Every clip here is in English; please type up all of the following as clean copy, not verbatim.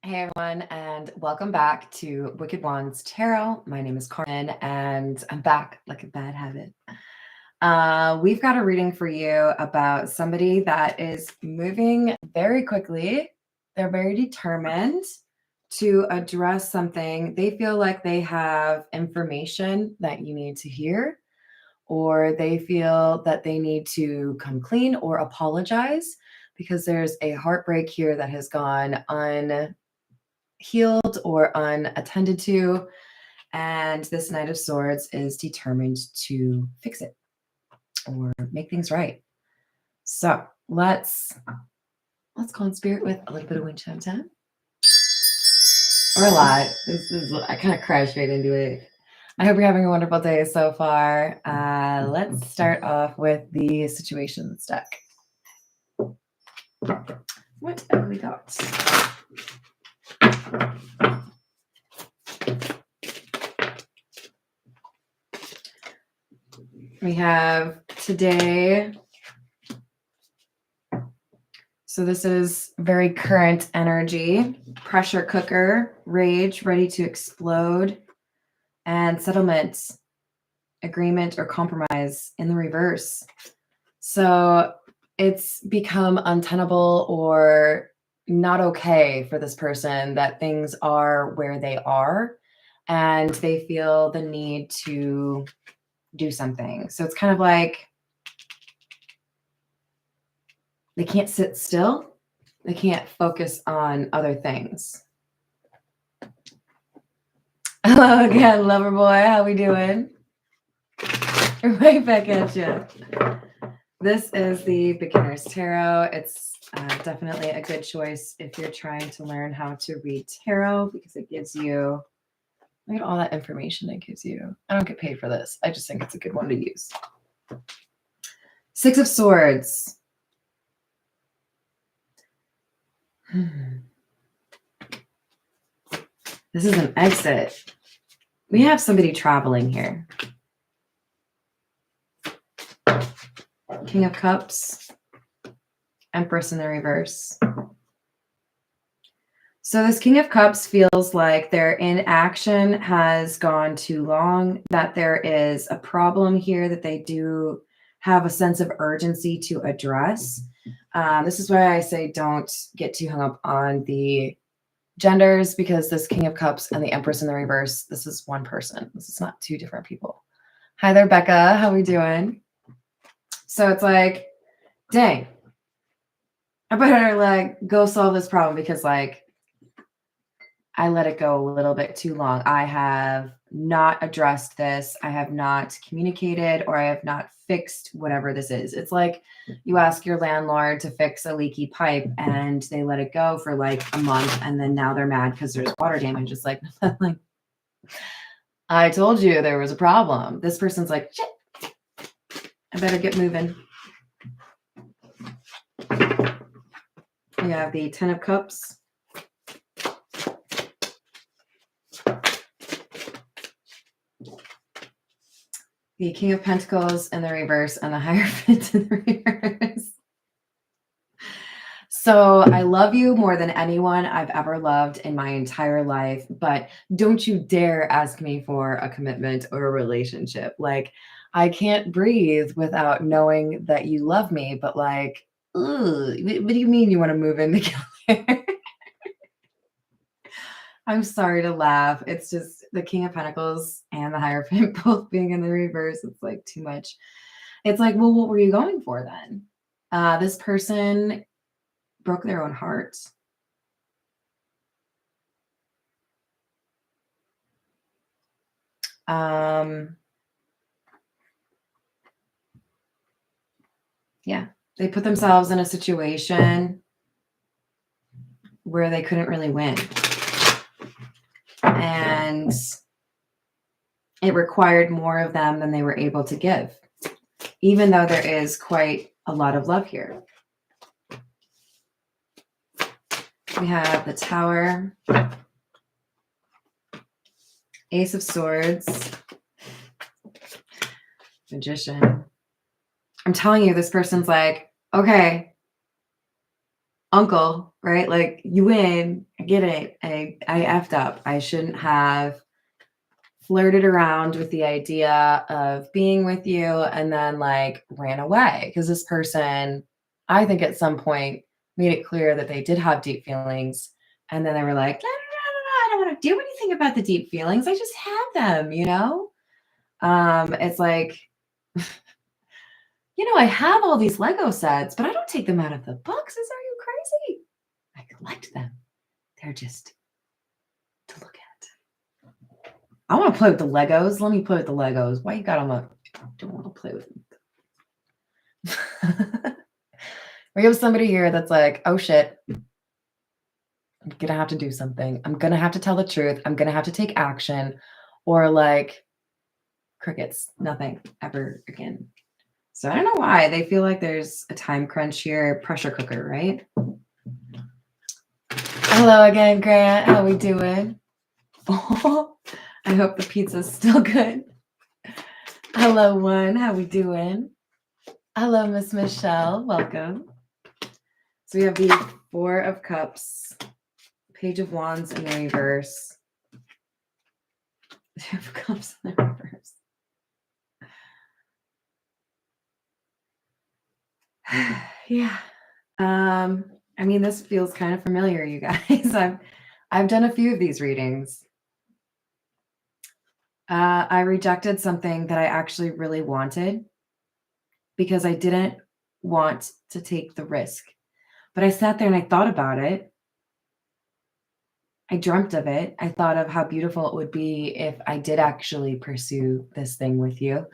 Hey everyone, and welcome back to Wicked Wands Tarot. My name is Carmen, and I'm back like a bad habit. We've got a reading for you about somebody that is moving very quickly. They're very determined to address something. They feel like they have information that you need to hear, or they feel that they need to come clean or apologize because there's a heartbreak here that has gone unhealed or unattended to, and this Knight of Swords is determined to fix it or make things right. So let's call in spirit with a little bit of wind chime time or a lot. I kind of crashed right into it. I hope you're having a wonderful day so far. Let's start off with the situations deck. What have we got? We have today. So this is very current energy, pressure cooker, rage, ready to explode, and settlement, agreement, or compromise in the reverse. So it's become untenable or not okay for this person that things are where they are, and they feel the need to do something. So it's kind of like they can't sit still. They can't focus on other things. Hello again, lover boy. How we doing? Right back at you. This is the Beginner's Tarot. It's definitely a good choice if you're trying to learn how to read tarot, because it gives you, look at all that information it gives you. I don't get paid for this. I just think it's a good one to use. Six of Swords. This is an exit. We have somebody traveling here. King of Cups, Empress in the reverse. So this King of Cups feels like their inaction has gone too long, that there is a problem here that they do have a sense of urgency to address. This is why I say don't get too hung up on the genders, because this King of Cups and the Empress in the reverse, this is one person. This is not two different people. Hi there, Becca. How we doing? So it's like, dang, I better like go solve this problem because like I let it go a little bit too long. I have not addressed this. I have not communicated, or I have not fixed whatever this is. It's like you ask your landlord to fix a leaky pipe and they let it go for like a month, and then now they're mad because there's water damage. It's like, like, I told you there was a problem. This person's like, shit, I better get moving. We have the Ten of Cups. The King of Pentacles in the reverse and the Hierophant in the reverse. So I love you more than anyone I've ever loved in my entire life, but don't you dare ask me for a commitment or a relationship. Like, I can't breathe without knowing that you love me, but like, ugh, what do you mean you want to move in together? I'm sorry to laugh. It's just the King of Pentacles and the Hierophant both being in the reverse. It's like too much. It's like, well, what were you going for then? This person broke their own heart. Yeah, they put themselves in a situation where they couldn't really win. And it required more of them than they were able to give, even though there is quite a lot of love here. We have the Tower, Ace of Swords, Magician. I'm telling you, this person's like, okay, uncle, right? Like, you win. I get it. I effed up. I shouldn't have flirted around with the idea of being with you and then like ran away because this person, I think at some point made it clear that they did have deep feelings. And then they were like, no, no, no, no, no, I don't want to do anything about the deep feelings. I just have them, you know? It's like, I have all these Lego sets, but I don't take them out of the boxes. Are you crazy? I collect them. They're just to look at. I want to play with the Legos. Let me play with the Legos. Why you got them up? I don't want to play with them. We have somebody here that's like, oh shit, I'm going to have to do something. I'm going to have to tell the truth. I'm going to have to take action, or like crickets, nothing ever again. So I don't know why they feel like there's a time crunch here. Pressure cooker, right? Hello again, Grant. How we doing? Oh, I hope the pizza's still good. Hello, one. How we doing? Hello, Miss Michelle. Welcome. So we have the Four of Cups, Page of Wands in the reverse. Two of Cups in the reverse. Yeah. I mean, this feels kind of familiar, you guys. I've done a few of these readings. I rejected something that I actually really wanted because I didn't want to take the risk. But I sat there and I thought about it. I dreamt of it. I thought of how beautiful it would be if I did actually pursue this thing with you.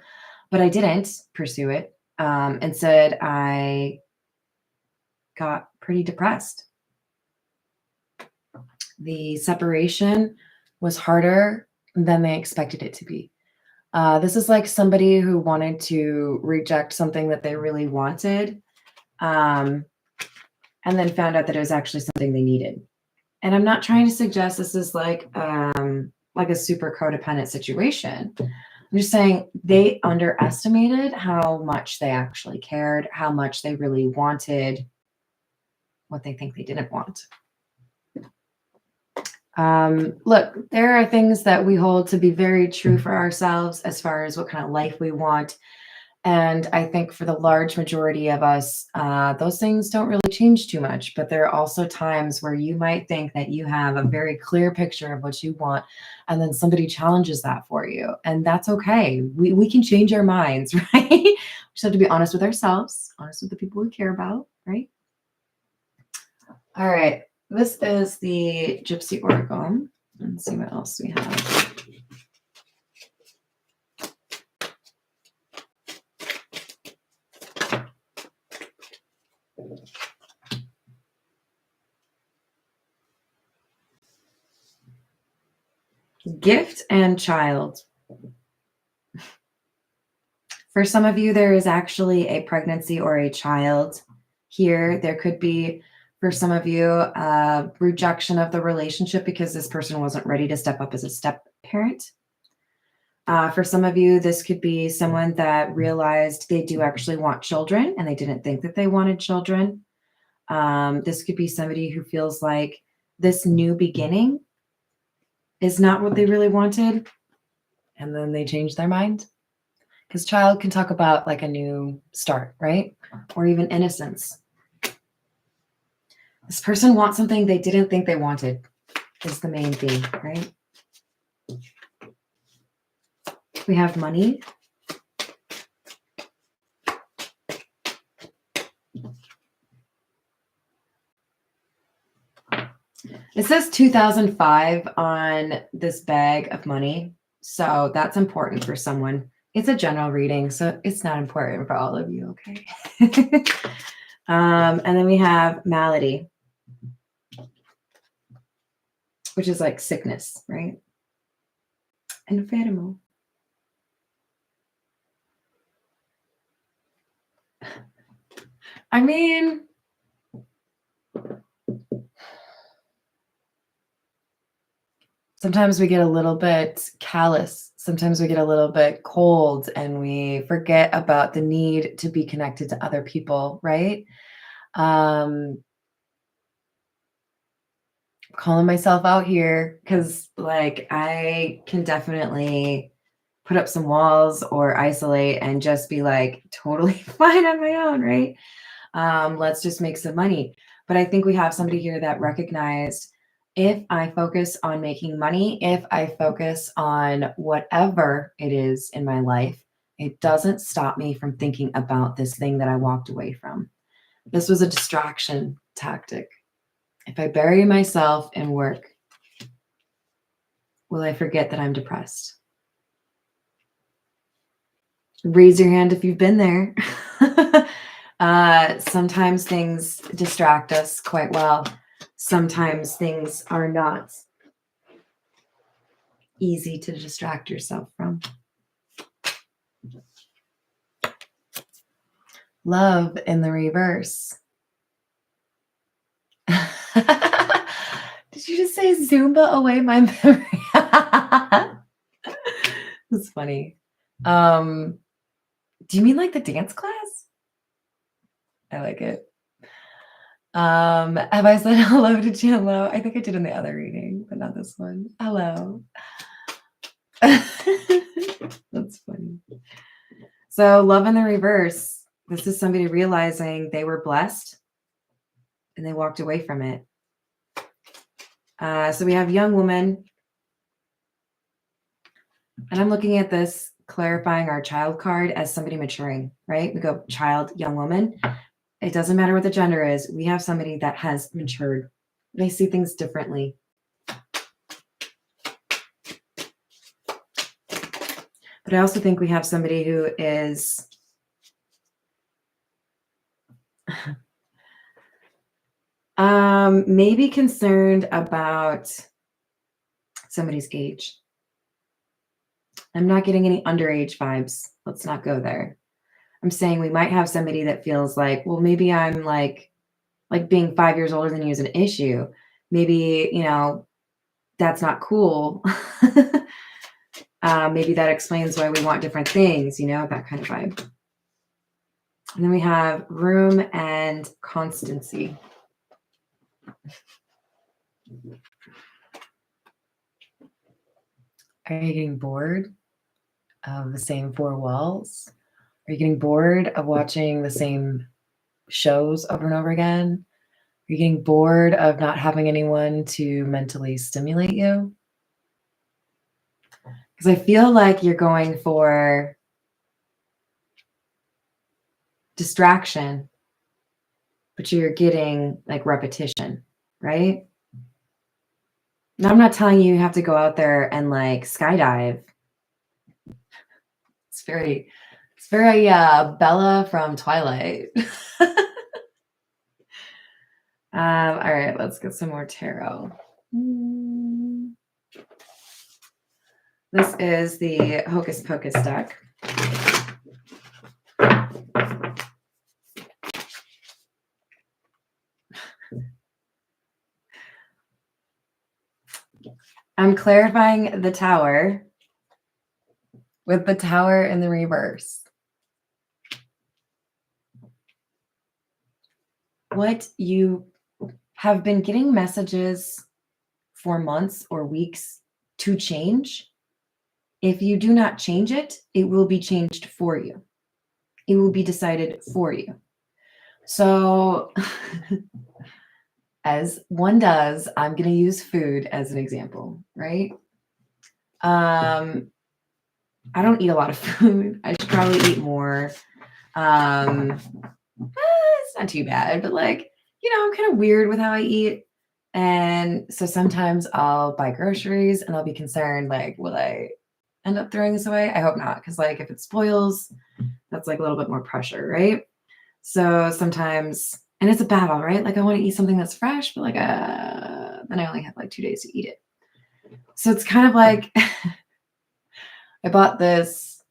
But I didn't pursue it. Instead, I got pretty depressed. The separation was harder than they expected it to be. This is like somebody who wanted to reject something that they really wanted, and then found out that it was actually something they needed. And I'm not trying to suggest this is like a super codependent situation. I'm just saying they underestimated how much they actually cared, how much they really wanted what they think they didn't want. Look, there are things that we hold to be very true for ourselves as far as what kind of life we want. And I think for the large majority of us, those things don't really change too much. But there are also times where you might think that you have a very clear picture of what you want, and then somebody challenges that for you. And that's okay. We can change our minds, right? We just have to be honest with ourselves, honest with the people we care about, right? All right. This is the Gypsy Oracle. Let's see what else we have. Gift and child. For some of you, there is actually a pregnancy or a child here. There could be, for some of you, rejection of the relationship because this person wasn't ready to step up as a step parent. For some of you, this could be someone that realized they do actually want children and they didn't think that they wanted children. This could be somebody who feels like this new beginning is not what they really wanted, and then they change their mind. Because child can talk about like a new start, right? Or even innocence. This person wants something they didn't think they wanted is the main theme, right? We have money. It says 2005 on this bag of money. So that's important for someone. It's a general reading, so it's not important for all of you, okay? And then we have malady, which is like sickness, right? Enfermo. I mean, sometimes we get a little bit callous. Sometimes we get a little bit cold and we forget about the need to be connected to other people, right? calling myself out here because, like, I can definitely put up some walls or isolate and just be like totally fine on my own, right? Let's just make some money. But I think we have somebody here that recognized, if I focus on making money, if I focus on whatever it is in my life, it doesn't stop me from thinking about this thing that I walked away from. This was a distraction tactic. If I bury myself in work, will I forget that I'm depressed? Raise your hand if you've been there. Sometimes things distract us quite well. Sometimes things are not easy to distract yourself from. Love in the reverse. Did you just say Zumba away my memory? That's funny. Do you mean like the dance class? I like it. Have I said hello to Jello? I think I did in the other reading, but not this one. Hello. That's funny. So love in the reverse. This is somebody realizing they were blessed and they walked away from it. So we have young woman. And I'm looking at this, clarifying our child card as somebody maturing, right? We go child, young woman. It doesn't matter what the gender is. We have somebody that has matured. They see things differently. But I also think we have somebody who is maybe concerned about somebody's age. I'm not getting any underage vibes. Let's not go there. I'm saying we might have somebody that feels like, well, maybe I'm like being 5 years older than you is an issue. Maybe, that's not cool. Maybe that explains why we want different things, that kind of vibe. And then we have room and constancy. Are you getting bored of the same four walls? Are you getting bored of watching the same shows over and over again? Are you getting bored of not having anyone to mentally stimulate you? Because I feel like you're going for distraction, but you're getting like repetition, right? Now, I'm not telling you have to go out there and like skydive. It's very Bella from Twilight. All right, let's get some more tarot. This is the Hocus Pocus deck. I'm clarifying the Tower with the Tower in the reverse. What you have been getting messages for months or weeks to change. If you do not change it, it will be changed for you. It will be decided for you. So as one does, I'm going to use food as an example, right? I don't eat a lot of food. I should probably eat more. It's not too bad, but like, I'm kind of weird with how I eat. And so sometimes I'll buy groceries and I'll be concerned, like, will I end up throwing this away? I hope not. Because like if it spoils, that's like a little bit more pressure, right? So sometimes, and it's a battle, right? Like I want to eat something that's fresh, but like then I only have like 2 days to eat it. So it's kind of like I bought this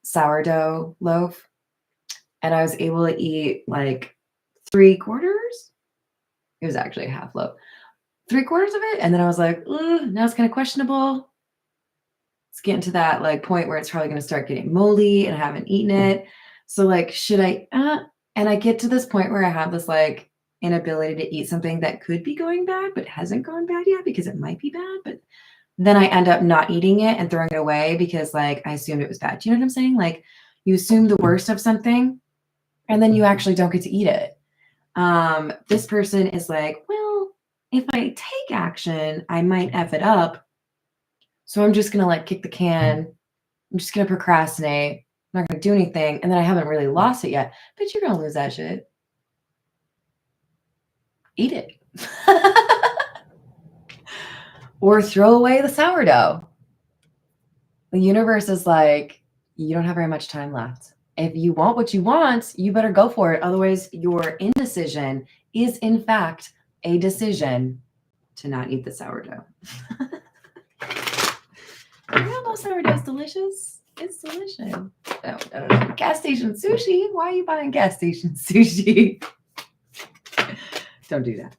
sourdough loaf and I was able to eat like 3/4. It was actually a half loaf. 3/4 of it. And then I was like, now it's kind of questionable. It's getting to that like point where it's probably going to start getting moldy and I haven't eaten it. So like, should I, and I get to this point where I have this like inability to eat something that could be going bad, but hasn't gone bad yet because it might be bad. But then I end up not eating it and throwing it away because like I assumed it was bad. Do you know what I'm saying? Like you assume the worst of something and then you actually don't get to eat it. This person is like, well, if I take action, I might F it up. So I'm just going to like kick the can. I'm just going to procrastinate. I'm not going to do anything. And then I haven't really lost it yet. But you're going to lose that shit. Eat it. Or throw away the sourdough. The universe is like, you don't have very much time left. If you want what you want, you better go for it. Otherwise, your indecision is, in fact, a decision to not eat the sourdough. You know, sourdough is delicious. It's delicious. No. Gas station sushi. Why are you buying gas station sushi? Don't do that.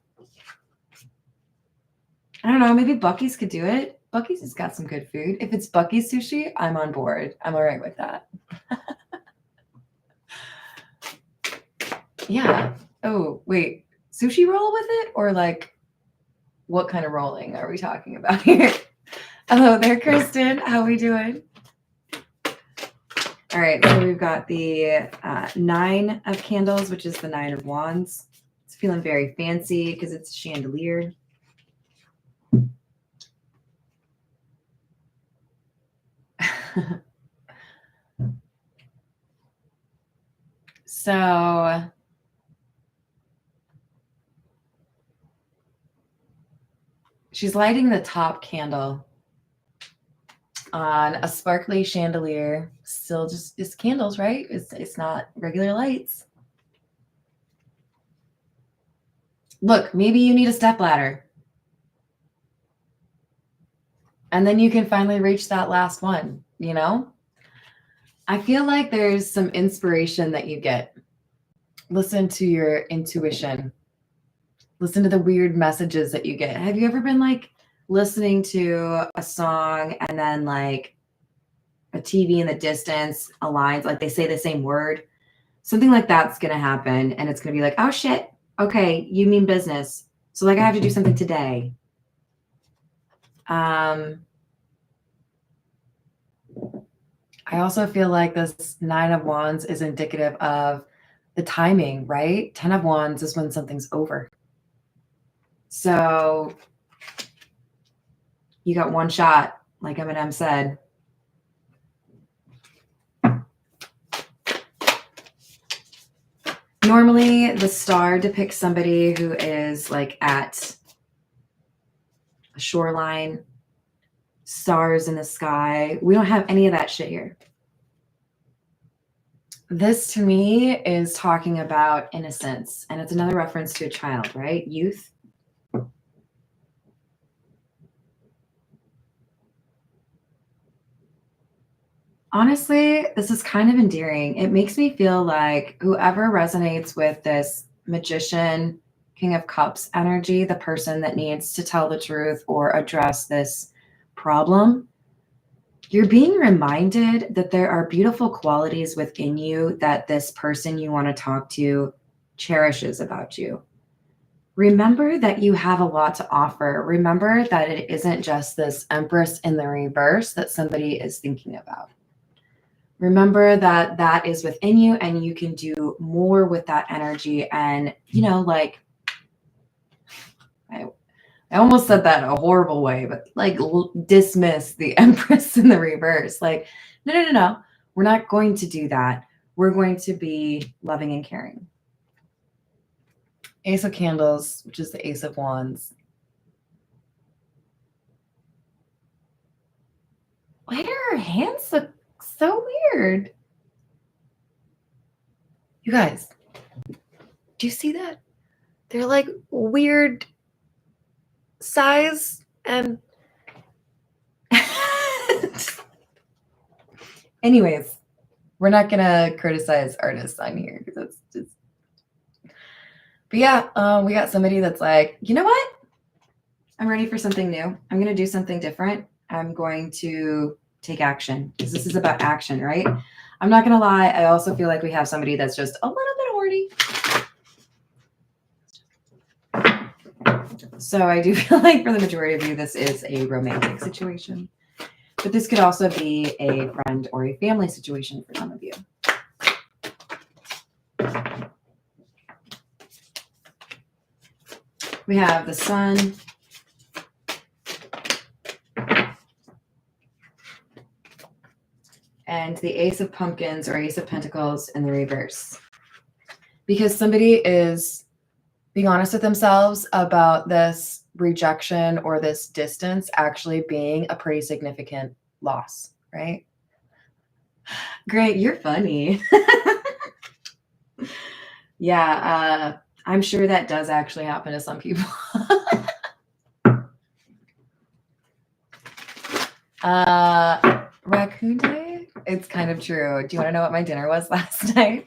I don't know. Maybe Buc-ee's could do it. Buc-ee's has got some good food. If it's Buc-ee's sushi, I'm on board. I'm all right with that. Yeah. Oh, wait. Sushi roll with it? Or like, what kind of rolling are we talking about here? Hello there, Kristen. How we doing? All right. So we've got the 9 of candles, which is the 9 of wands. It's feeling very fancy because it's a chandelier. So she's lighting the top candle on a sparkly chandelier. Still just it's candles, right? It's not regular lights. Look, maybe you need a stepladder. And then you can finally reach that last one, you know? I feel like there's some inspiration that you get. Listen to your intuition. Listen to the weird messages that you get. Have you ever been like listening to a song and then like a TV in the distance aligns, like they say the same word? Something like that's going to happen. And it's going to be like, oh shit. Okay. You mean business. So like I have to do something today. I also feel like this 9 of wands is indicative of the timing, right? 10 of wands is when something's over. So you got one shot, like Eminem said. Normally, the star depicts somebody who is like at a shoreline, stars in the sky. We don't have any of that shit here. This to me is talking about innocence, and it's another reference to a child, right? Youth. Honestly, this is kind of endearing. It makes me feel like whoever resonates with this magician, King of Cups energy, the person that needs to tell the truth or address this problem, you're being reminded that there are beautiful qualities within you that this person you want to talk to cherishes about you. Remember that you have a lot to offer. Remember that it isn't just this Empress in the reverse that somebody is thinking about. Remember that that is within you and you can do more with that energy. And, you know, like, I almost said that in a horrible way, but like dismiss the Empress in the reverse. Like, no. We're not going to do that. We're going to be loving and caring. Ace of Candles, which is the Ace of Wands. Why do her hands look so weird? You guys, do you see that? They're like weird size and anyways, we're not gonna criticize artists on here because that's just. But yeah, we got somebody that's like, you know what? I'm ready for something new. I'm gonna do something different. I'm going to take action because this is about action, right? I'm not gonna lie. I also feel like we have somebody that's just a little bit horny. So I do feel like for the majority of you, this is a romantic situation. But this could also be a friend or a family situation for some of you. We have the Sun. And the Ace of Pumpkins or Ace of Pentacles in the reverse. Because somebody is being honest with themselves about this rejection or this distance actually being a pretty significant loss, right? Great, you're funny. Yeah, I'm sure that does actually happen to some people. Raccoon Day? It's kind of true. Do you want to know what my dinner was last night?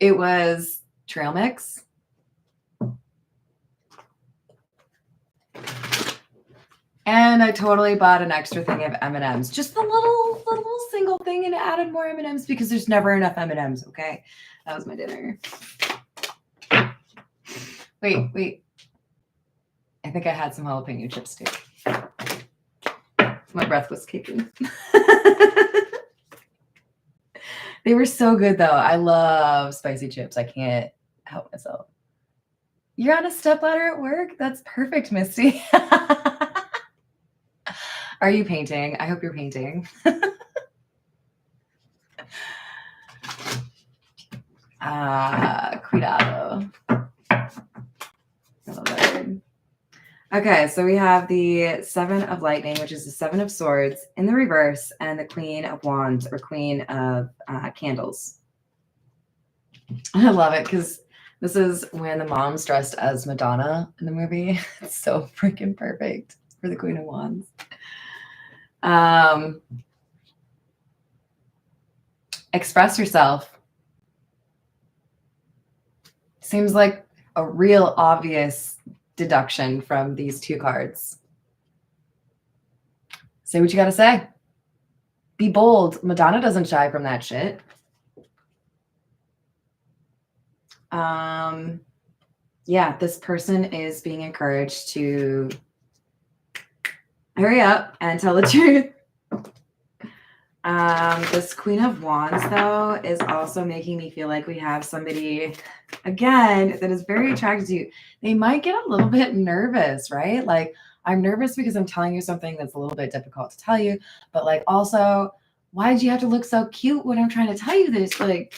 It was trail mix. And I totally bought an extra thing of M&Ms. Just the little single thing, and added more M&Ms because there's never enough M&Ms, okay? That was my dinner. Wait. I think I had some jalapeno chips too. My breath was kicking. They were so good though. I love spicy chips. I can't help myself. You're on a stepladder at work? That's perfect, Misty. Are you painting? I hope you're painting. Cuidado. Okay, so we have the Seven of Lightning, which is the Seven of Swords in the reverse, and the Queen of Wands or Queen of Candles. I love it because this is when the mom's dressed as Madonna in the movie. It's so freaking perfect for the Queen of Wands. Express yourself. Seems like a real obvious deduction from these two cards. Say what you got to say. Be bold. Madonna doesn't shy from that shit. Yeah, this person is being encouraged to hurry up and tell the truth. This Queen of Wands, though, is also making me feel like we have somebody, again, that is very attracted to you. They might get a little bit nervous, right? Like, I'm nervous because I'm telling you something that's a little bit difficult to tell you, but like, also, why did you have to look so cute when I'm trying to tell you this? Like,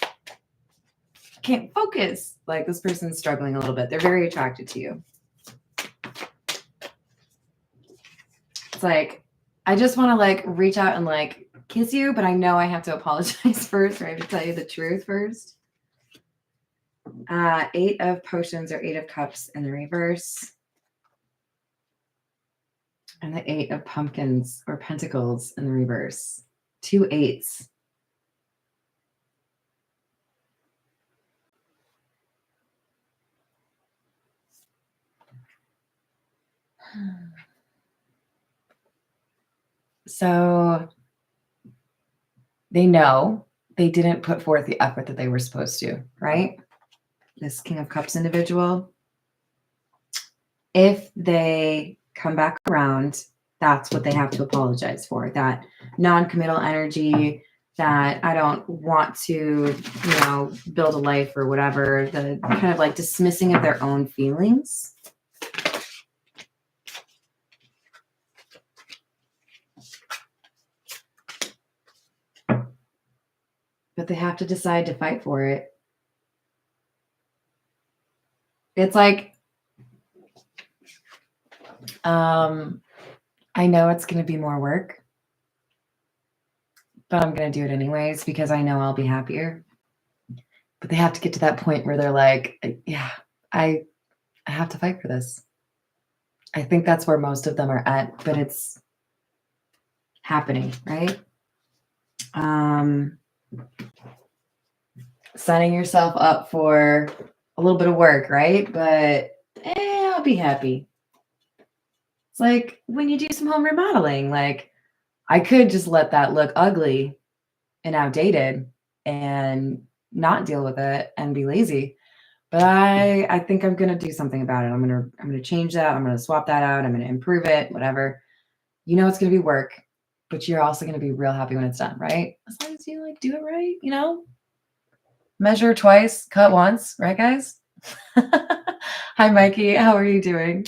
I can't focus. Like, this person's struggling a little bit. They're very attracted to you. It's like, I just want to like reach out and like kiss you, but I know I have to apologize first, or I have to tell you the truth first. Eight of Potions or Eight of Cups in the reverse. And the Eight of Pumpkins or Pentacles in the reverse. Two eights. So they know they didn't put forth the effort that they were supposed to, right? This King of Cups individual. If they come back around, that's what they have to apologize for. That non-committal energy, that I don't want to, build a life or whatever, the kind of like dismissing of their own feelings. But they have to decide to fight for it. It's like, I know it's going to be more work, but I'm going to do it anyways because I know I'll be happier. But they have to get to that point where they're like, yeah, I have to fight for this. I think that's where most of them are at, but it's happening, right? Signing yourself up for a little bit of work, right? But I'll be happy. It's like when you do some home remodeling, like I could just let that look ugly and outdated and not deal with it and be lazy. But I think I'm gonna do something about it. I'm gonna change that. I'm gonna swap that out. I'm gonna improve it, whatever. You know it's gonna be work, but you're also gonna be real happy when it's done, right? As long as you like do it right, you know? Measure twice, cut once, right, guys? Hi, Mikey. How are you doing?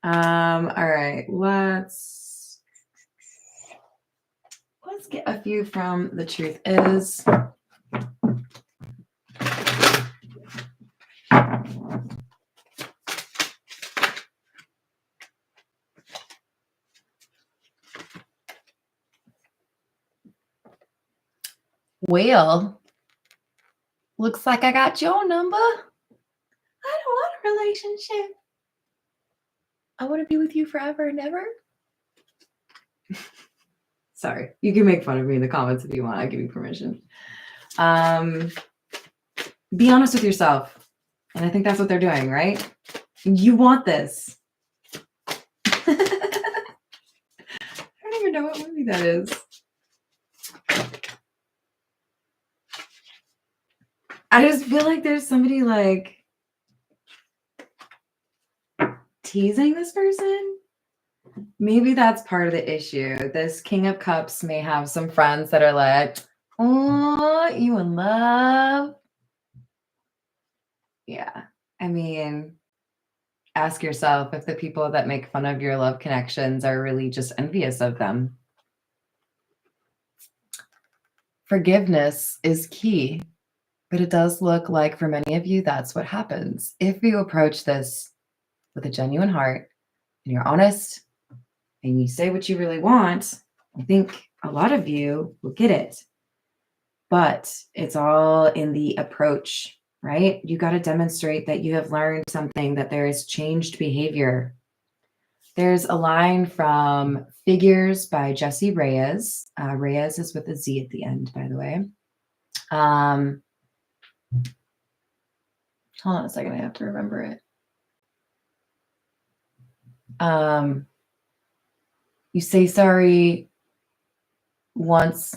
All right, let's get a few from The Truth Is. Well, looks like I got your number. I don't want a relationship. I want to be with you forever and ever. Sorry, you can make fun of me in the comments if you want. I give you permission. Be honest with yourself. And I think that's what they're doing, right? You want this. I don't even know what movie that is. I just feel like there's somebody like teasing this person. Maybe that's part of the issue. This King of Cups may have some friends that are like, oh, you in love? Yeah. I mean, ask yourself if the people that make fun of your love connections are really just envious of them. Forgiveness is key, but it does look like for many of you, that's what happens. If you approach this with a genuine heart and you're honest and you say what you really want, I think a lot of you will get it. But it's all in the approach, right? You got to demonstrate that you have learned something, that there is changed behavior. There's a line from Figures by Jesse Reyes. Reyes is with a Z at the end, by the way. Hold on a second, I have to remember it. You say sorry once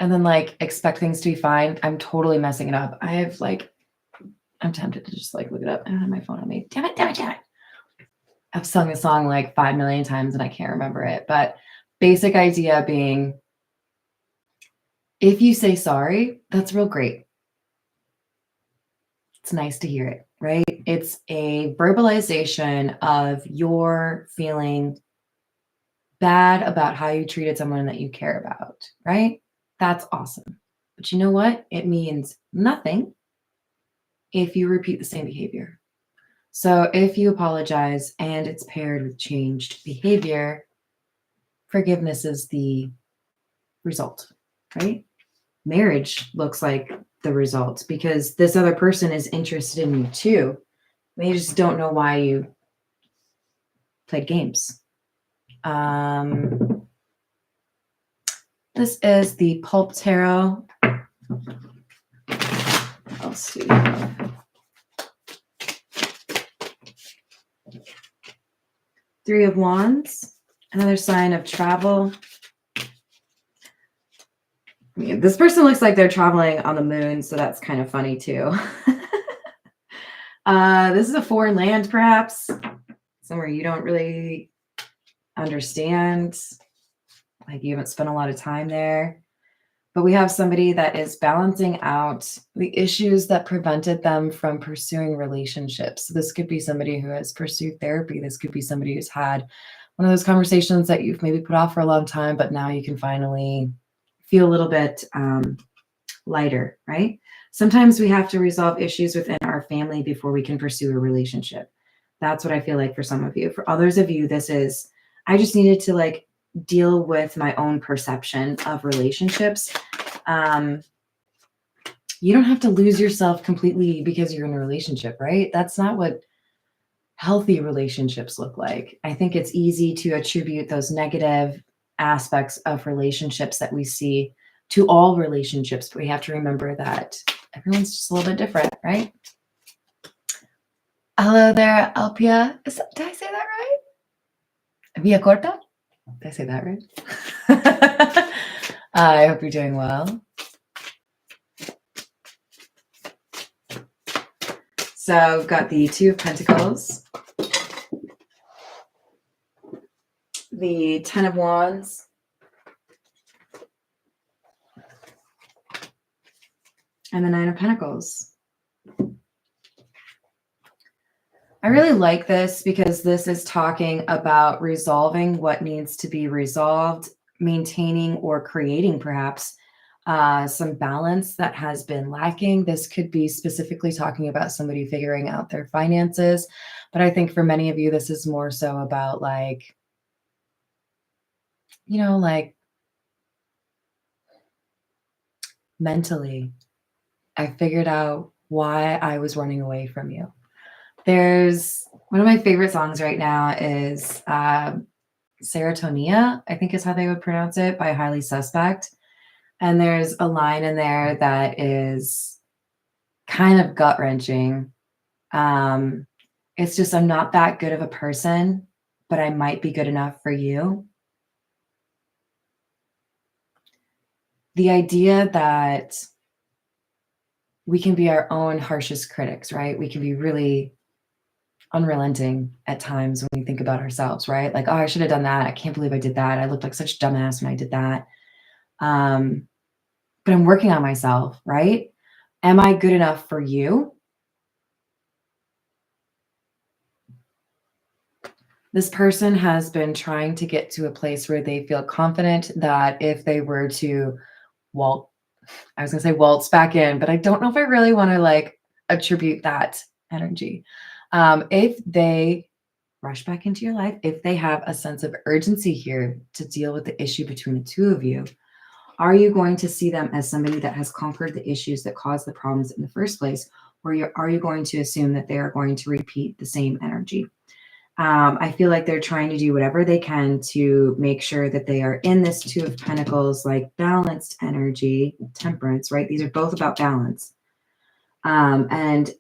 and then like expect things to be fine. I'm totally messing it up. I'm tempted to just like look it up. I don't have my phone on me. Damn it. I've sung the song like 5 million times and I can't remember it. But basic idea being, if you say sorry, that's real great. It's nice to hear it, right? It's a verbalization of your feeling bad about how you treated someone that you care about, right? That's awesome. But you know what? It means nothing if you repeat the same behavior. So if you apologize and it's paired with changed behavior, forgiveness is the result, right? Marriage looks like the result because this other person is interested in you too. They just don't know why you played games. This is the Pulp Tarot. I'll see. Three of Wands, another sign of travel. I mean, this person looks like they're traveling on the moon, so that's kind of funny too. This is a foreign land, perhaps, somewhere you don't really understand. Like you haven't spent a lot of time there. But we have somebody that is balancing out the issues that prevented them from pursuing relationships. So this could be somebody who has pursued therapy. This could be somebody who's had one of those conversations that you've maybe put off for a long time, but now you can finally feel a little bit lighter, right? Sometimes we have to resolve issues within our family before we can pursue a relationship. That's what I feel like for some of you. For others of you, this is, I just needed to like deal with my own perception of relationships. You don't have to lose yourself completely because you're in a relationship, right? That's not what healthy relationships look like. I think it's easy to attribute those negative aspects of relationships that we see to all relationships, but we have to remember that everyone's just a little bit different, right? Hello there, Alpia. Did I say that right? Via Corta? Did I say that right? I hope you're doing well. So we've got the Two of Pentacles, the Ten of Wands, and the Nine of Pentacles. I really like this because this is talking about resolving what needs to be resolved, maintaining or creating perhaps some balance that has been lacking. This could be specifically talking about somebody figuring out their finances. But I think for many of you, this is more so about like, you know, like mentally, I figured out why I was running away from you. There's one of my favorite songs right now is Serotonia, I think is how they would pronounce it, by Highly Suspect. And there's a line in there that is kind of gut-wrenching. It's just, I'm not that good of a person, but I might be good enough for you. The idea that we can be our own harshest critics, right? We can be really unrelenting at times when we think about ourselves, right? Like, oh, I should have done that. I can't believe I did that. I looked like such a dumbass when I did that. But I'm working on myself, right? Am I good enough for you? This person has been trying to get to a place where they feel confident that if they were to waltz back in, but I don't know if I really want to like attribute that energy. If they rush back into your life, if they have a sense of urgency here to deal with the issue between the two of you, are you going to see them as somebody that has conquered the issues that caused the problems in the first place? Or are you going to assume that they are going to repeat the same energy? I feel like they're trying to do whatever they can to make sure that they are in this Two of Pentacles, like balanced energy, temperance, right? These are both about balance. And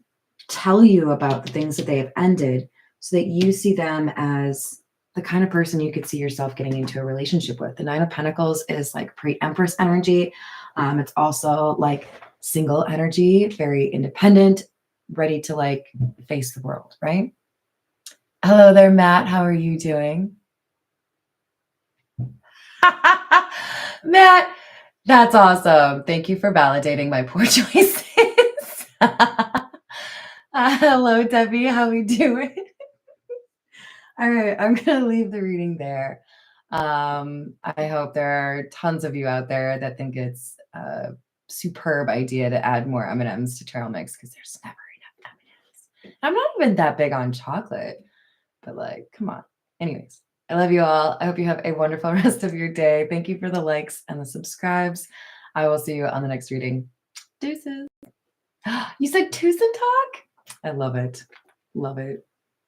tell you about the things that they have ended so that you see them as the kind of person you could see yourself getting into a relationship with. The Nine of Pentacles is like pre-Empress energy. It's also like single energy, very independent, ready to like face the world, right? Hello there, Matt. How are you doing? Matt, that's awesome. Thank you for validating my poor choices. Hello, Debbie. How are we doing? All right, I'm going to leave the reading there. I hope there are tons of you out there that think it's a superb idea to add more M&Ms to trail mix because there's never enough M&Ms. I'm not even that big on chocolate, but like, come on. Anyways, I love you all. I hope you have a wonderful rest of your day. Thank you for the likes and the subscribes. I will see you on the next reading. Deuces. You said Tucson talk? I love it. Love it.